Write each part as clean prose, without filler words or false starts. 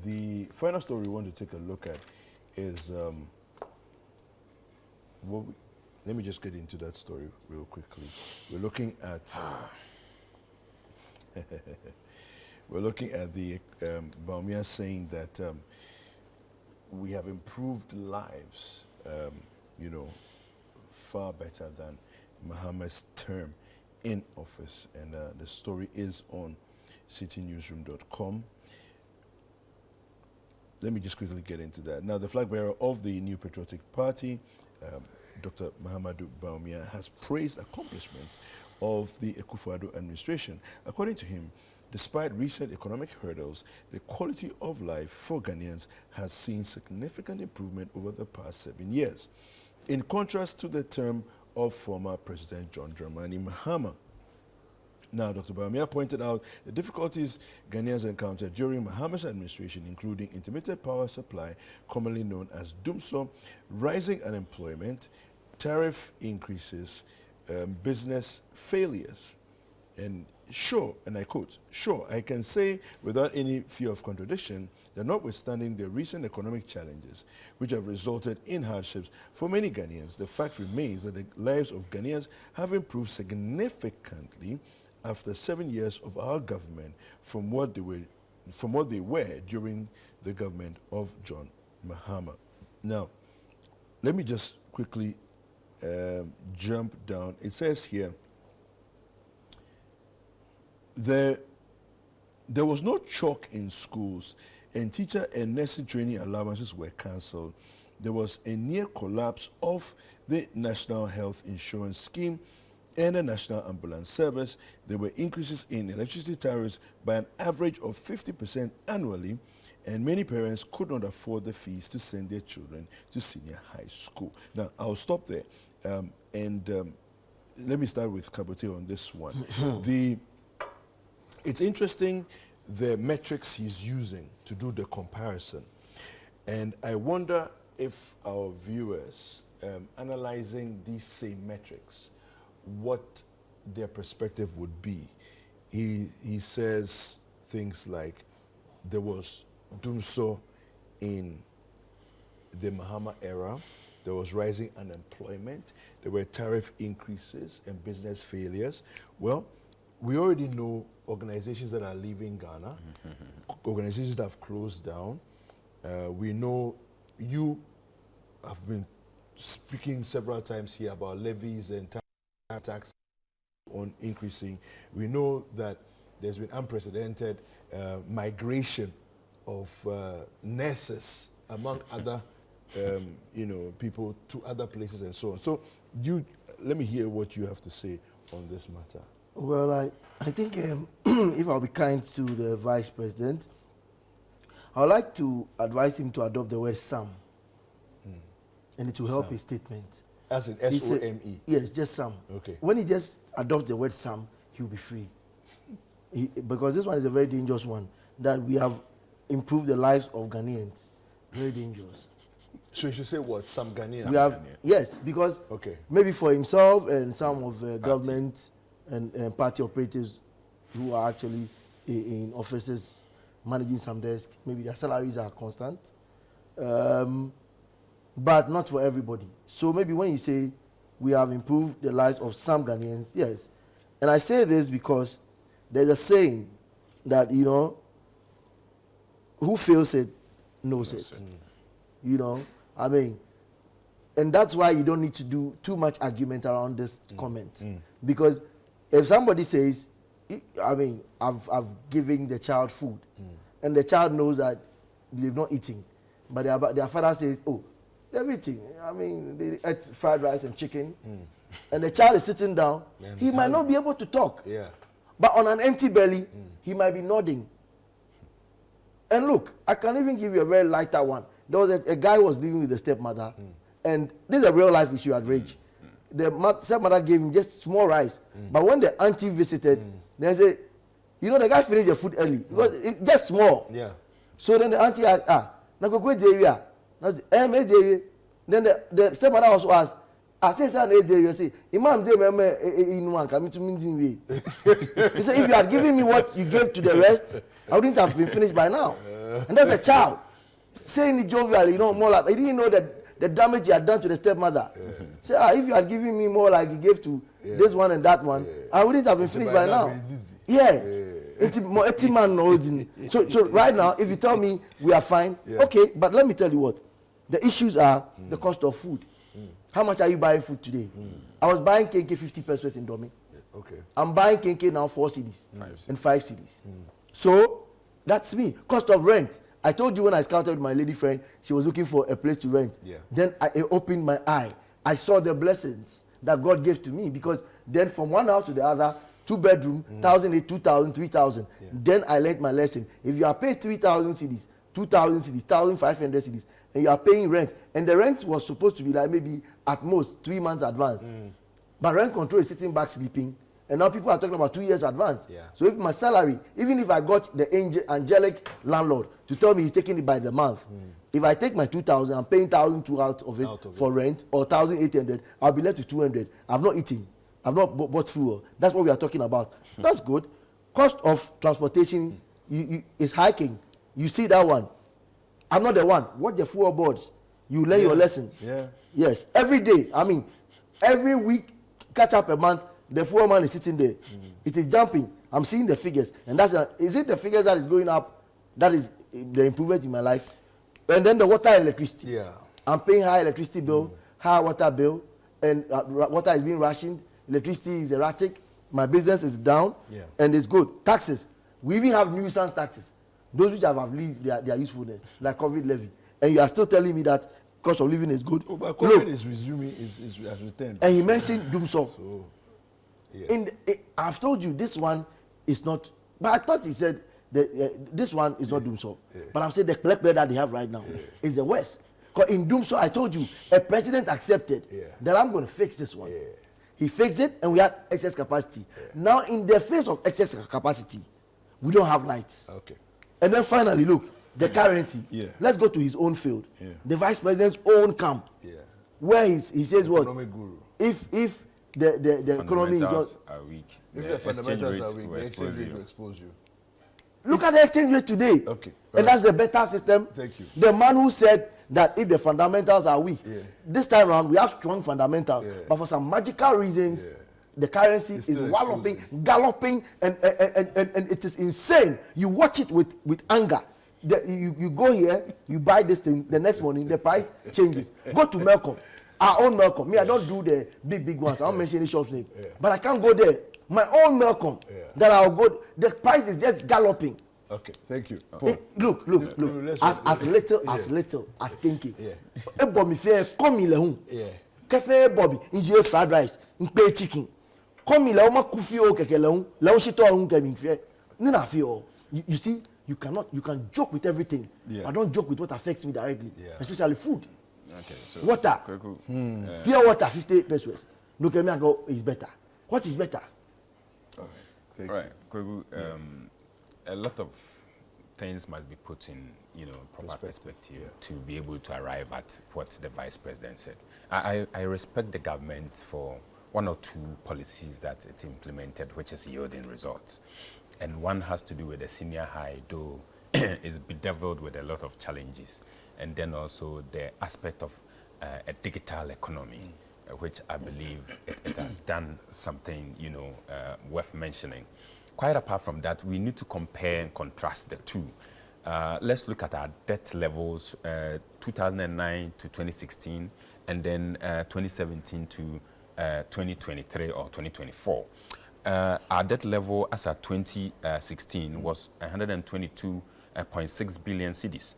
The final story we want to take a look at is, let me just get into that story real quickly. We're looking at, the Bawumia saying that we have improved lives, far better than Mahama's term in office. And the story is on citinewsroom.com. Let me just quickly get into that. Now, the flag bearer of the New Patriotic Party, Dr. Mahama Bawumia, has praised accomplishments of the Akufo-Addo administration. According to him, despite recent economic hurdles, the quality of life for Ghanaians has seen significant improvement over the past 7 years. In contrast to the term of former President John Dramani Mahama. Now, Dr. Bawumia pointed out the difficulties Ghanaians encountered during Mahama's administration, including intermittent power supply, commonly known as DUMSO, rising unemployment, tariff increases, business failures. And sure, and I quote, "Sure, I can say without any fear of contradiction that notwithstanding the recent economic challenges which have resulted in hardships for many Ghanaians, the fact remains that the lives of Ghanaians have improved significantly after 7 years of our government from what they were during the government of John Mahama." Now, let me just quickly jump down. It says here, there was no chalk in schools, and teacher and nursing training allowances were cancelled. There was a near collapse of the National Health Insurance Scheme and the National Ambulance Service. There were increases in electricity tariffs by an average of 50% annually, and many parents could not afford the fees to send their children to senior high school. Now, I'll stop there. Let me start with Kabote on this one. It's interesting the metrics he's using to do the comparison. And I wonder if our viewers, analyzing these same metrics, what their perspective would be. He says things like there was DUMSO in the Mahama era, there was rising unemployment, there were tariff increases and business failures. Well, we already know organizations that are leaving Ghana, organizations that have closed down. We know you have been speaking several times here about levies and tax on increasing. We know that there's been unprecedented migration of nurses among other people to other places and so on. So let me hear what you have to say on this matter. Well, I think if I'll be kind to the Vice President, I would like to advise him to adopt the word "some," and it will help his statement. As in S-O-M-E? Yes, just some. Okay. When he just adopts the word "some," he'll be free. Because this one is a very dangerous one, that we have improved the lives of Ghanaians. Very dangerous. So you should say what? Some Ghanaians? We have, yes, because maybe for himself and some of the government and party operatives who are actually in offices managing some desk, maybe their salaries are constant, but not for everybody. So maybe when you say we have improved the lives of some Ghanaians, yes. And I say this because there's a saying that, who feels it knows it. And that's why you don't need to do too much argument around this comment. Because if somebody says, I've given the child food, and the child knows that they've not eaten, but their father says, oh, they're eating. They ate fried rice and chicken, and the child is sitting down, he might not be able to talk. Yeah. But on an empty belly, he might be nodding. And look, I can even give you a very lighter one. There was a guy who was living with the stepmother, and this is a real life issue at Rage. The stepmother gave him just small rice, but when the auntie visited, they said, the guy finished the food early because it's just small. Yeah. So then the auntie asked, then the stepmother also asked, I say, son, you say, Imam, in one coming to me. He said, if you had given me what you gave to the rest, I wouldn't have been finished by now. And that's a child saying it jovially, you know, more like he didn't know that the damage he had done to the stepmother. Say, if you had given me more like you gave to this one and that one, I wouldn't have been finished by now. Yeah. It's man knows. So right now, if you tell me we are fine, okay, but let me tell you what. The issues are the cost of food. How much are you buying food today? I was buying KK 50 pesos in Domi. Okay. I'm buying KK now 4 cedis and 5 cedis. So that's me. Cost of rent. I told you when I scouted with my lady friend, she was looking for a place to rent. Then I opened my eye. I saw the blessings that God gave to me, because then from one house to the other, 2 bedroom, 1,008, 2,000, 3,000. Then I learned my lesson. If you are paid 3,000 cedis, 2,000 cedis, 1,500 cedis, and you are paying rent, and the rent was supposed to be like maybe at most 3 months advance, but rent control is sitting back sleeping, and now people are talking about 2 years advance. So if my salary, even if I got the angelic landlord to tell me he's taking it by the month, if I take my 2,000, I'm paying 1,002 out of it for rent, or 1,800, I'll be left with 200. I've not eaten, I've not bought fuel. That's what we are talking about. That's good. Cost of transportation is hiking. You see that one. I'm not the one. Watch the fuel boards. You learn your lesson. Yes. Every day. I mean, every week, catch up a month, the fuel man is sitting there. It is jumping. I'm seeing the figures. And is it the figures that is going up? That is the improvement in my life. And then the water and electricity. I'm paying high electricity bill, high water bill, and water is being rationed. Electricity is erratic. My business is down, and it's good. Taxes. We even have nuisance taxes. Those which have outlived their usefulness, like COVID levy. And you are still telling me that cost of living is good. Oh, but COVID is resuming, has returned. And he mentioned Doomsaw. I've told you this one is not, but I thought he said that this one is not Doomsaw. But I'm saying the black bear that they have right now is the worst. Because in Doomsaw, I told you, a president accepted that I'm going to fix this one. He fixed it, and we had excess capacity. Now, in the face of excess capacity, we don't have lights. And then finally, look, the currency. Let's go to his own field. The vice president's own camp. Where he says what? Guru. If the economy is not are weak, if the fundamentals are weak, the exchange rate will expose you. Look at the exchange rate today. And that's the better system. Thank you. The man who said that if the fundamentals are weak, this time around we have strong fundamentals, but for some magical reasons, the currency is walloping, galloping, and it is insane. You watch it with anger. You go here, you buy this thing, the next morning the price changes. Go to Melcom, our own Melcom. Me, I don't do the big ones. I don't mention any shop's name, but I can't go there. My own Melcom, that I'll go. The price is just galloping. Thank you. Look. As little as kinky. Bobby fair, come in home. Cafe Bobby, enjoy fried rice, pay chicken. Come in la kufi o keke leun, leun shito un coming fair. Nina feel. You see, you can joke with everything. I don't joke with what affects me directly, especially food. So water. Pure water 50 pesos. No can me go is better. What is better? Thank you. Kwegu, a lot of things must be put in, proper perspective to be able to arrive at what the vice president said. I respect the government for 1 or 2 policies that it's implemented, which is yielding results. And one has to do with the senior high, though is bedeviled with a lot of challenges. And then also the aspect of a digital economy, which I believe it has done something, worth mentioning. Quite apart from that, we need to compare and contrast the two. Let's look at our debt levels, 2009 to 2016, and then 2017 to 2023 or 2024. Our debt level as at 2016 was 122.6 billion cedis.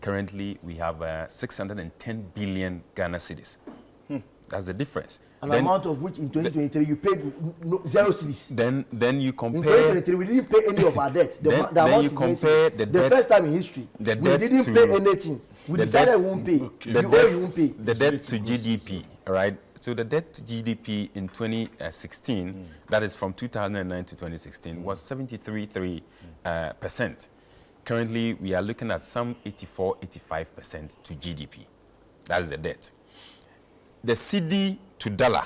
Currently, we have 610 billion Ghana cedis. That's the difference. An amount of which in 2023 you paid 0 cedis. Then you compare. In 2023 we didn't pay any of our debt. Then you compare the debt. The first time in history we didn't pay anything. We decided we won't pay. You won't pay. The debt to GDP, right? So the debt to GDP in 2016, that is from 2009 to 2016, was 73.3%. Currently, we are looking at some 84, 85% to GDP. That is the debt. the Citi to dollar,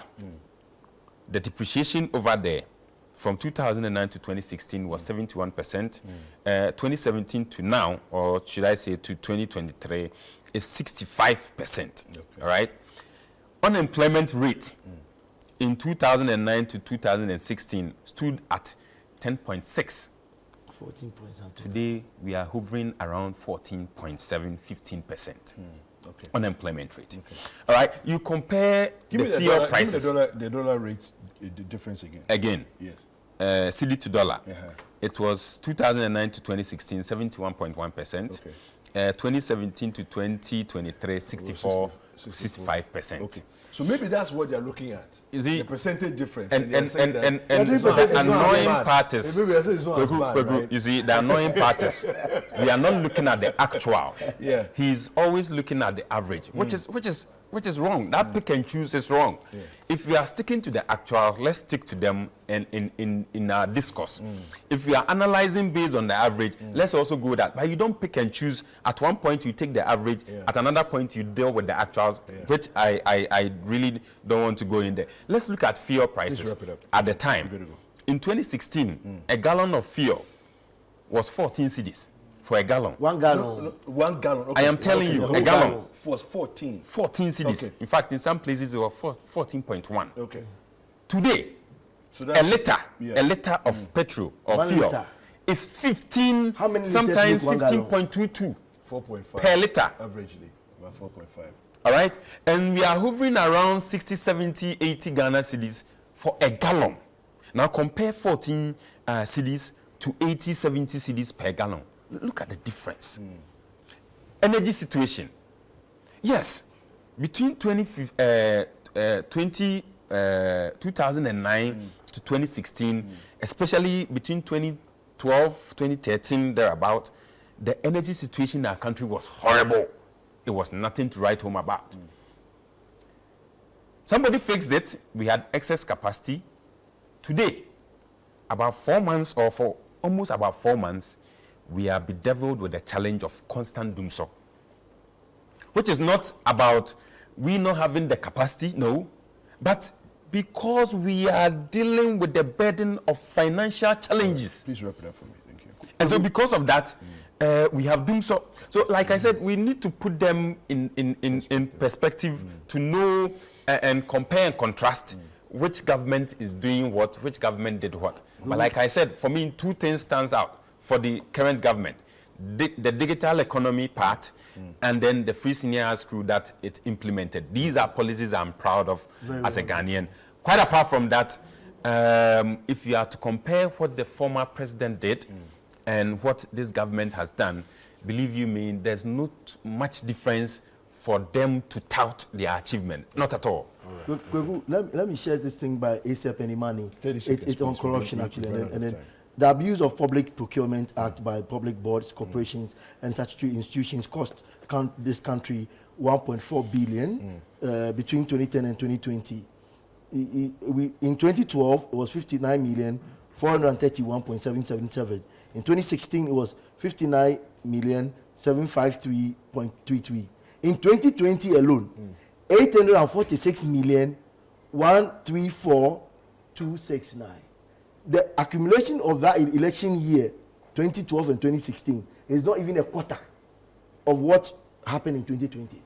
the depreciation over there from 2009 to 2016 was 71%. 2017 to now, or should I say to 2023, is 65%. Okay. All right. Unemployment rate in 2009 to 2016 stood at 10.6. 14 point something. Today we are hovering around 14.7, 15%. Okay. Unemployment rate. Okay. All right. You compare the fuel prices. Give me the dollar rate, the difference again. Again. Yes. Citi to dollar. It was 2009 to 2016, 71.1%. Okay. 2017 to 2023, 65%. Okay. So maybe that's what they're looking at. Is the percentage difference. And the annoying part is, you see, the annoying part is, we are not looking at the actuals. Yeah. He's always looking at the average, which is wrong. That pick and choose is wrong. Yeah. If we are sticking to the actuals, let's stick to them in our discourse. If we are analyzing based on the average, let's also go with that. But you don't pick and choose. At one point you take the average, at another point you deal with the actuals, which I really don't want to go in there. Let's look at fuel prices at the time. In 2016, a gallon of fuel was 14 cedis. For a gallon. 1 gallon. No, 1 gallon. Okay. I am telling you, a gallon was 14. 14 cedis. Okay. In fact, in some places it was 14.1. Okay. Today, a liter of petrol or fuel is 15. How many sometimes 15.22. 4.5 per liter. Averagely, about 4.5. All right, and we are hovering around 60, 70, 80 Ghana cedis for a gallon. Now compare 14 cedis to 80, 70 cedis per gallon. Look at the difference. Energy situation. Yes, between 2009 to 2016, especially between 2012, 2013, thereabout, the energy situation in our country was horrible. It was nothing to write home about. Somebody fixed it. We had excess capacity. Today, about 4 months or for almost about 4 months, we are bedeviled with the challenge of constant doomsday, which is not about we not having the capacity, no, but because we are dealing with the burden of financial challenges. Please wrap it up for me, thank you. And so because of that, we have doomsday. So like I said, we need to put them in perspective to know and compare and contrast which government is doing what, which government did what. But like I said, for me, 2 things stands out for the current government. The digital economy part and then the free senior high school that it implemented. These are policies I'm proud of as a Ghanaian. Quite apart from that, if you are to compare what the former president did and what this government has done, believe you me, there's not much difference for them to tout their achievement. Not at all. Right. Let me share this thing by ASAP and Imani. It's on corruption actually. And then the Abuse of Public Procurement Act by public boards, corporations, and statutory institutions cost this country 1.4 billion between 2010 and 2020. In 2012, it was 59,431,777. In 2016, it was 59,753.33. In 2020 alone, 846,134,269. The accumulation of that election year, 2012 and 2016, is not even a quarter of what happened in 2020.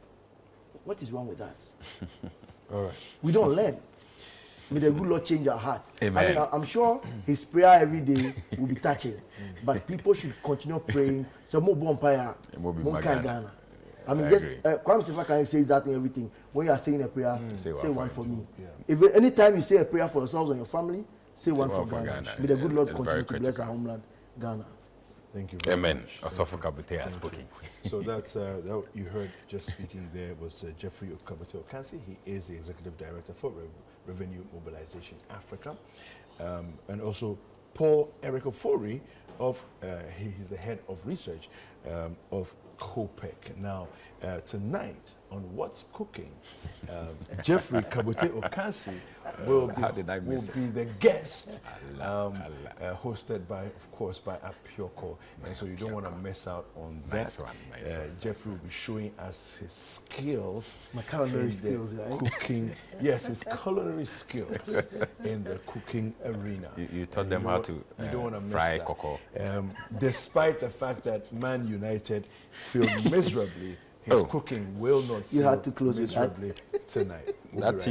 What is wrong with us? All right. We don't learn. May the good Lord change our hearts. Amen. I mean, I'm sure his prayer every day will be touching, but people should continue praying. So more bonfire, more Ghana. I mean, just Kwame Sefa says that in everything. When you are saying a prayer, say one for me. Yeah. If anytime you say a prayer for yourselves and your family, say one for Ghana. May the good Lord continue to bless our homeland, Ghana. Thank you very Amen. much. Osofo Kabute has spoken. So that's that you heard just speaking there was Jeffrey Okabute Okansi. He is the Executive Director for Revenue Mobilization Africa. And also Paul Eric Ofori of, he's the Head of Research of COPEC. Now, tonight on what's cooking. Jeffrey Kabote Okansi will be the guest, hosted by, of course, by Apioko. And so you don't want to miss out on that. Jeffrey will be showing us his skills. My culinary skills, right? Cooking. Yes, his culinary skills in the cooking arena. You taught them how to fry cocoa. Despite the fact that Man United failed miserably, his cooking will not fail you had to close miserably tonight. That